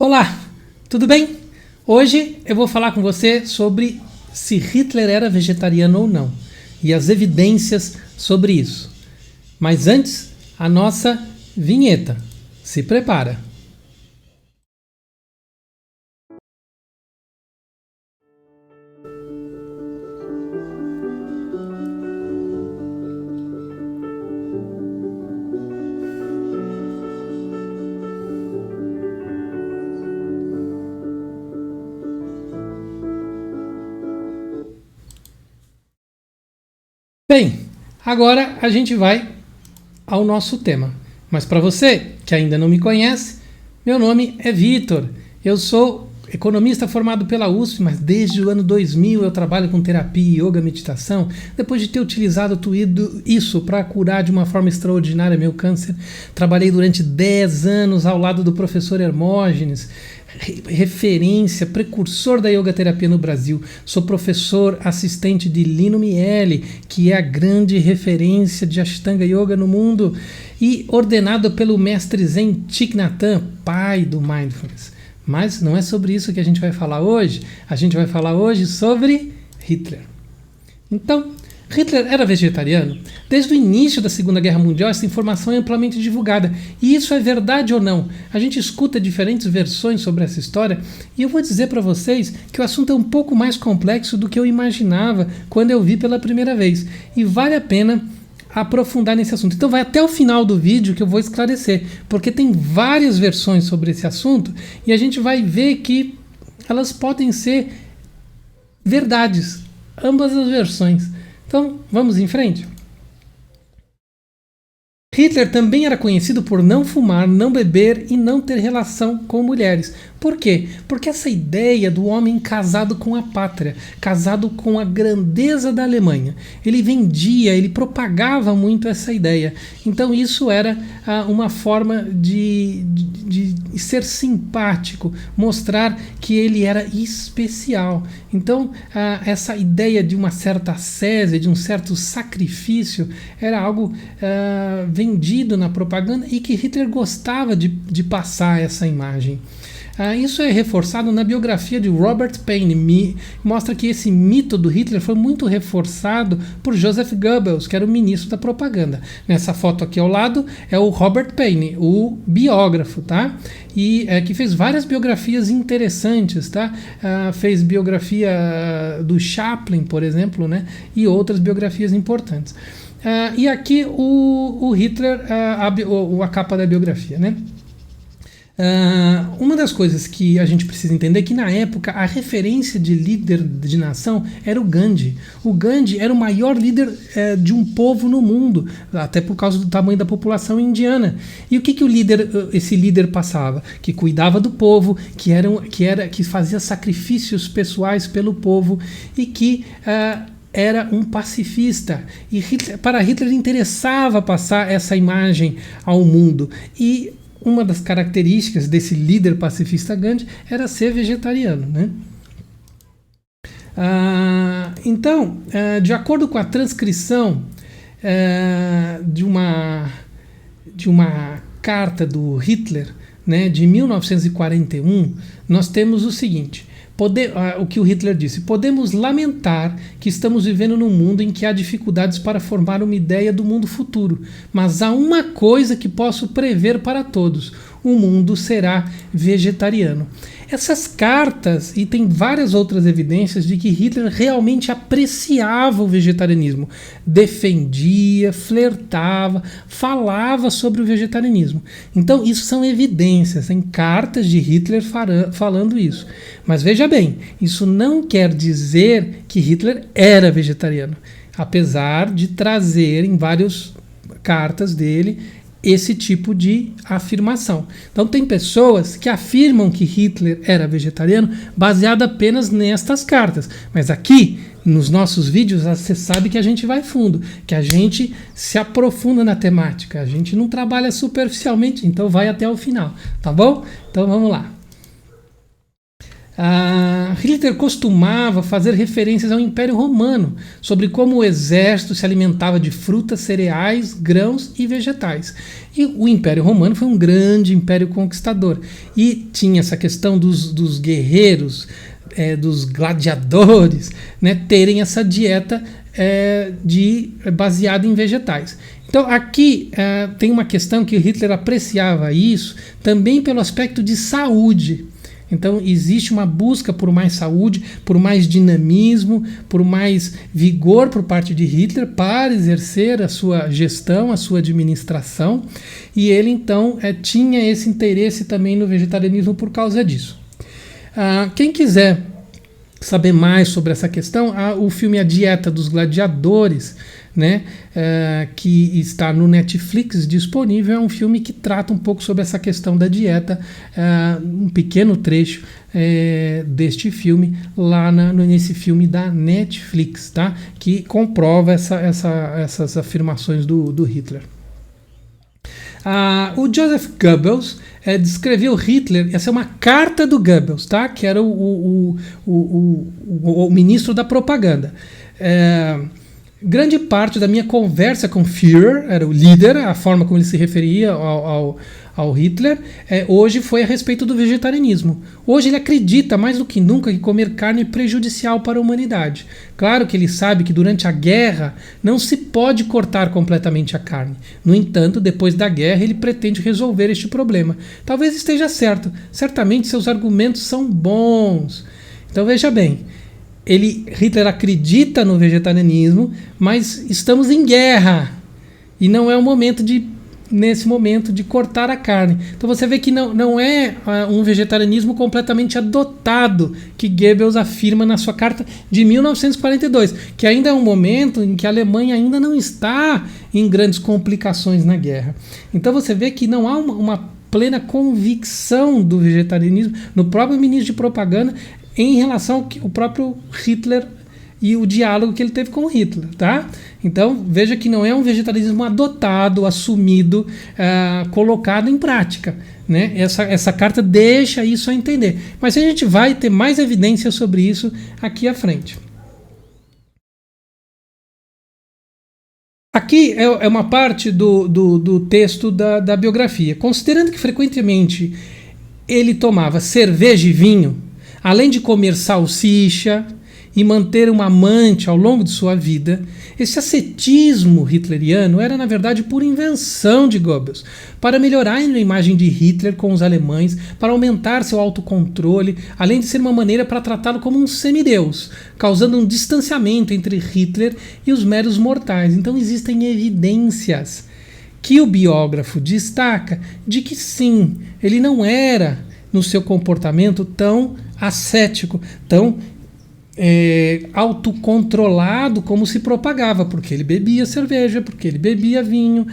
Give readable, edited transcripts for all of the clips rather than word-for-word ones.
Olá, tudo bem? Hoje eu vou falar com você sobre se Hitler era vegetariano ou não e as evidências sobre isso. Mas antes, a nossa vinheta. Se prepara! Bem, agora a gente vai ao nosso tema. Mas para você que ainda não me conhece, meu nome é Vitor. Eu sou economista formado pela USP, mas desde o ano 2000 eu trabalho com terapia, yoga, meditação. Depois de ter utilizado tudo isso para curar de uma forma extraordinária meu câncer, trabalhei durante 10 anos ao lado do professor Hermógenes, referência, precursor da yoga terapia no Brasil. Sou professor assistente de Lino Miele, que é a grande referência de Ashtanga Yoga no mundo, e ordenado pelo mestre Zen Thich Nhat Hanh, pai do Mindfulness. Mas não é sobre isso que a gente vai falar hoje. A gente vai falar hoje sobre Hitler. Então, Hitler era vegetariano? Desde o início da Segunda Guerra Mundial, essa informação é amplamente divulgada. E isso é verdade ou não? A gente escuta diferentes versões sobre essa história e eu vou dizer para vocês que o assunto é um pouco mais complexo do que eu imaginava quando eu vi pela primeira vez. E vale a pena aprofundar nesse assunto. Então vai até o final do vídeo que eu vou esclarecer, porque tem várias versões sobre esse assunto e a gente vai ver que elas podem ser verdades, ambas as versões. Então, vamos em frente? Hitler também era conhecido por não fumar, não beber e não ter relação com mulheres. Por quê? Porque essa ideia do homem casado com a pátria, casado com a grandeza da Alemanha, ele vendia, ele propagava muito essa ideia. Então isso era uma forma de ser simpático, mostrar que ele era especial. Então essa ideia de uma certa ascese, de um certo sacrifício, era algo vendido na propaganda e que Hitler gostava de passar essa imagem. Isso é reforçado na biografia de Robert Paine, mostra que esse mito do Hitler foi muito reforçado por Joseph Goebbels, que era o ministro da propaganda. Nessa foto aqui ao lado é o Robert Paine, o biógrafo, tá? E que fez várias biografias interessantes, tá? Fez biografia do Chaplin, por exemplo, né? E outras biografias importantes. E aqui o Hitler, a capa da biografia, né? Uma das coisas que a gente precisa entender é que na época a referência de líder de nação era o Gandhi. O Gandhi era o maior líder de um povo no mundo, até por causa do tamanho da população indiana. E o que esse líder passava? Que cuidava do povo, que fazia sacrifícios pessoais pelo povo e que era um pacifista. E para Hitler interessava passar essa imagem ao mundo. E uma das características desse líder pacifista Gandhi era ser vegetariano, né? Então, de acordo com a transcrição de uma carta do Hitler, né, de 1941, nós temos o seguinte: o que o Hitler disse: podemos lamentar que estamos vivendo num mundo em que há dificuldades para formar uma ideia do mundo futuro, mas há uma coisa que posso prever para todos: o mundo será vegetariano. Essas cartas, e tem várias outras evidências de que Hitler realmente apreciava o vegetarianismo, defendia, flertava, falava sobre o vegetarianismo. Então isso são evidências, tem cartas de Hitler falando isso. Mas veja bem, isso não quer dizer que Hitler era vegetariano, apesar de trazer em várias cartas dele esse tipo de afirmação. Então tem pessoas que afirmam que Hitler era vegetariano baseado apenas nestas cartas, mas aqui nos nossos vídeos você sabe que a gente vai fundo, que a gente se aprofunda na temática, a gente não trabalha superficialmente, então vai até o final, tá bom? Então vamos lá. Hitler costumava fazer referências ao Império Romano, sobre como o exército se alimentava de frutas, cereais, grãos e vegetais. E o Império Romano foi um grande império conquistador. E tinha essa questão dos guerreiros, dos gladiadores, né, terem essa dieta baseada em vegetais. Então aqui tem uma questão que Hitler apreciava isso também pelo aspecto de saúde. Então existe uma busca por mais saúde, por mais dinamismo, por mais vigor por parte de Hitler para exercer a sua gestão, a sua administração, e ele então tinha esse interesse também no vegetarianismo por causa disso. Quem quiser saber mais sobre essa questão, o filme A Dieta dos Gladiadores, né, que está no Netflix disponível, é um filme que trata um pouco sobre essa questão da dieta, um pequeno trecho deste filme lá nesse filme da Netflix, tá, que comprova essas afirmações do Hitler. O Joseph Goebbels descreveu Hitler, essa é uma carta do Goebbels, tá? Que era o ministro da propaganda. Grande parte da minha conversa com Führer, era o líder, a forma como ele se referia ao Hitler, hoje foi a respeito do vegetarianismo. Hoje ele acredita mais do que nunca que comer carne é prejudicial para a humanidade. Claro que ele sabe que durante a guerra não se pode cortar completamente a carne. No entanto, depois da guerra ele pretende resolver este problema. Talvez esteja certo. Certamente seus argumentos são bons. Então veja bem, Hitler acredita no vegetarianismo, mas estamos em guerra e não é o momento nesse momento de cortar a carne. Então você vê que não é um vegetarianismo completamente adotado que Goebbels afirma na sua carta de 1942, que ainda é um momento em que a Alemanha ainda não está em grandes complicações na guerra. Então você vê que não há uma plena convicção do vegetarianismo no próprio ministro de propaganda em relação ao próprio Hitler e o diálogo que ele teve com Hitler, tá? Então, veja que não é um vegetarianismo adotado, assumido, colocado em prática, né? Essa carta deixa isso a entender. Mas a gente vai ter mais evidências sobre isso aqui à frente. Aqui é uma parte do texto da biografia. Considerando que frequentemente ele tomava cerveja e vinho, além de comer salsicha e manter uma amante ao longo de sua vida, esse ascetismo hitleriano era, na verdade, pura invenção de Goebbels, para melhorar a imagem de Hitler com os alemães, para aumentar seu autocontrole, além de ser uma maneira para tratá-lo como um semideus, causando um distanciamento entre Hitler e os meros mortais. Então existem evidências que o biógrafo destaca de que sim, ele não era, no seu comportamento, tão ascético, tão autocontrolado como se propagava, porque ele bebia cerveja, porque ele bebia vinho,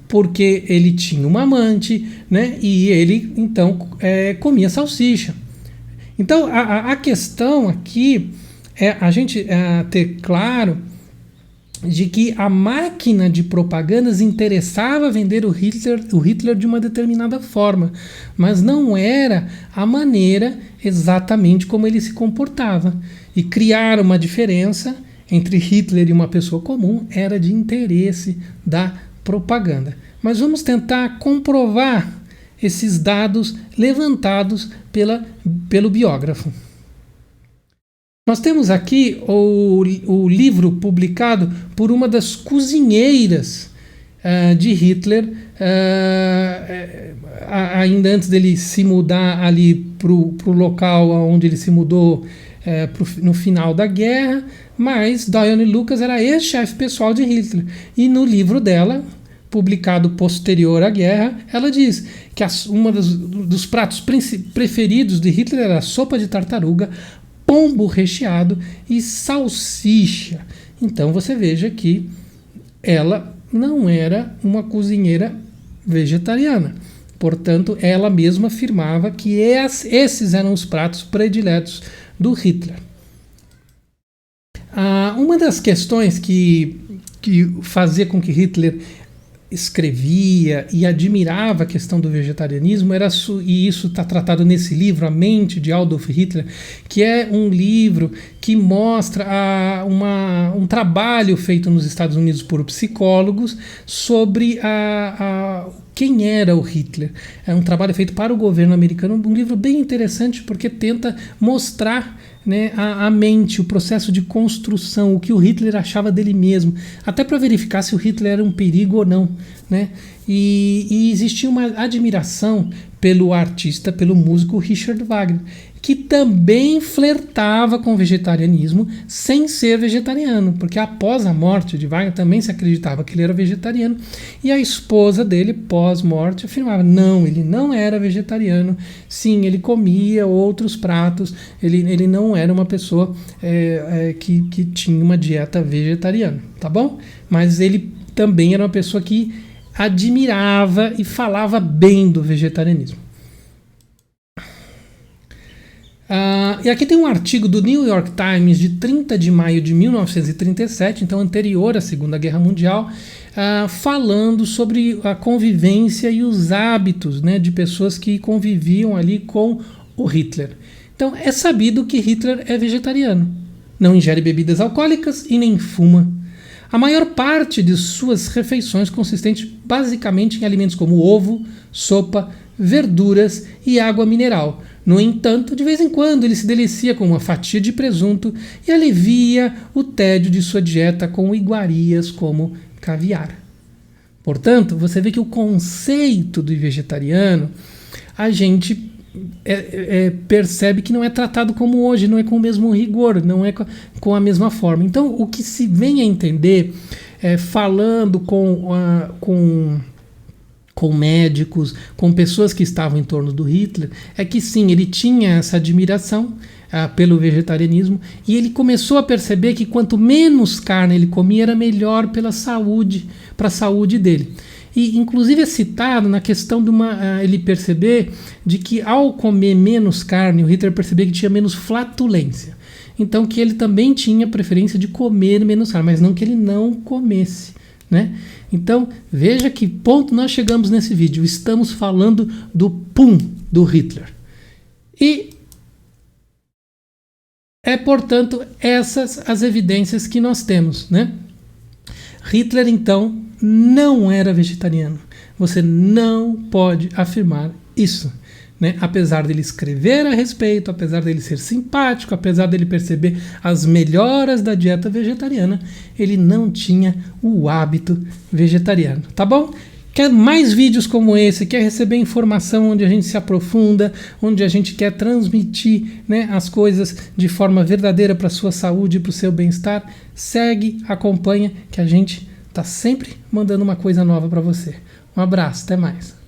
porque ele tinha uma amante, né? E ele então comia salsicha. Então a questão aqui é a gente ter claro de que a máquina de propagandas interessava vender o Hitler de uma determinada forma, mas não era a maneira exatamente como ele se comportava. E criar uma diferença entre Hitler e uma pessoa comum era de interesse da propaganda. Mas vamos tentar comprovar esses dados levantados pelo biógrafo. Nós temos aqui o livro publicado por uma das cozinheiras de Hitler, ainda antes dele se mudar ali para o local onde ele se mudou no final da guerra, mas Diane Lucas era ex-chefe pessoal de Hitler. E no livro dela, publicado posterior à guerra, ela diz que um dos pratos preferidos de Hitler era a sopa de tartaruga, pombo recheado e salsicha. Então você veja que ela não era uma cozinheira vegetariana. Portanto, ela mesma afirmava que esses eram os pratos prediletos do Hitler. Uma das questões que fazia com que Hitler escrevia e admirava a questão do vegetarianismo, e isso está tratado nesse livro, A Mente de Adolf Hitler, que é um livro que mostra um trabalho feito nos Estados Unidos por psicólogos sobre quem era o Hitler. É um trabalho feito para o governo americano, um livro bem interessante porque tenta mostrar, né, a mente, o processo de construção, o que o Hitler achava dele mesmo, até para verificar se o Hitler era um perigo ou não, né? E existia uma admiração pelo artista, pelo músico Richard Wagner, que também flertava com o vegetarianismo sem ser vegetariano, porque após a morte de Wagner também se acreditava que ele era vegetariano, e a esposa dele, pós-morte, afirmava, não, ele não era vegetariano, sim, ele comia outros pratos, ele não era uma pessoa que tinha uma dieta vegetariana, tá bom? Mas ele também era uma pessoa que admirava e falava bem do vegetarianismo. E aqui tem um artigo do New York Times de 30 de maio de 1937, então anterior à Segunda Guerra Mundial, falando sobre a convivência e os hábitos, né, de pessoas que conviviam ali com o Hitler. Então é sabido que Hitler é vegetariano, não ingere bebidas alcoólicas e nem fuma. A maior parte de suas refeições consiste basicamente em alimentos como ovo, sopa, verduras e água mineral. No entanto, de vez em quando ele se delicia com uma fatia de presunto e alivia o tédio de sua dieta com iguarias como caviar. Portanto, você vê que o conceito do vegetariano, a gente percebe que não é tratado como hoje, não é com o mesmo rigor, não é com a mesma forma. Então, o que se vem a entender, falando com médicos, com pessoas que estavam em torno do Hitler, é que sim, ele tinha essa admiração pelo vegetarianismo, e ele começou a perceber que quanto menos carne ele comia, era melhor para a saúde dele. E inclusive é citado na questão de ele perceber de que ao comer menos carne, o Hitler percebia que tinha menos flatulência. Então que ele também tinha preferência de comer menos carne, mas não que ele não comesse, né? Então, veja que ponto nós chegamos nesse vídeo. Estamos falando do pum do Hitler. E portanto, essas as evidências que nós temos, né? Hitler, então, não era vegetariano. Você não pode afirmar isso, né? Apesar dele escrever a respeito, apesar dele ser simpático, apesar dele perceber as melhoras da dieta vegetariana, ele não tinha o hábito vegetariano, tá bom? Quer mais vídeos como esse? Quer receber informação onde a gente se aprofunda, onde a gente quer transmitir, né, as coisas de forma verdadeira para a sua saúde, para o seu bem-estar? Segue, acompanha, que a gente está sempre mandando uma coisa nova para você. Um abraço, até mais.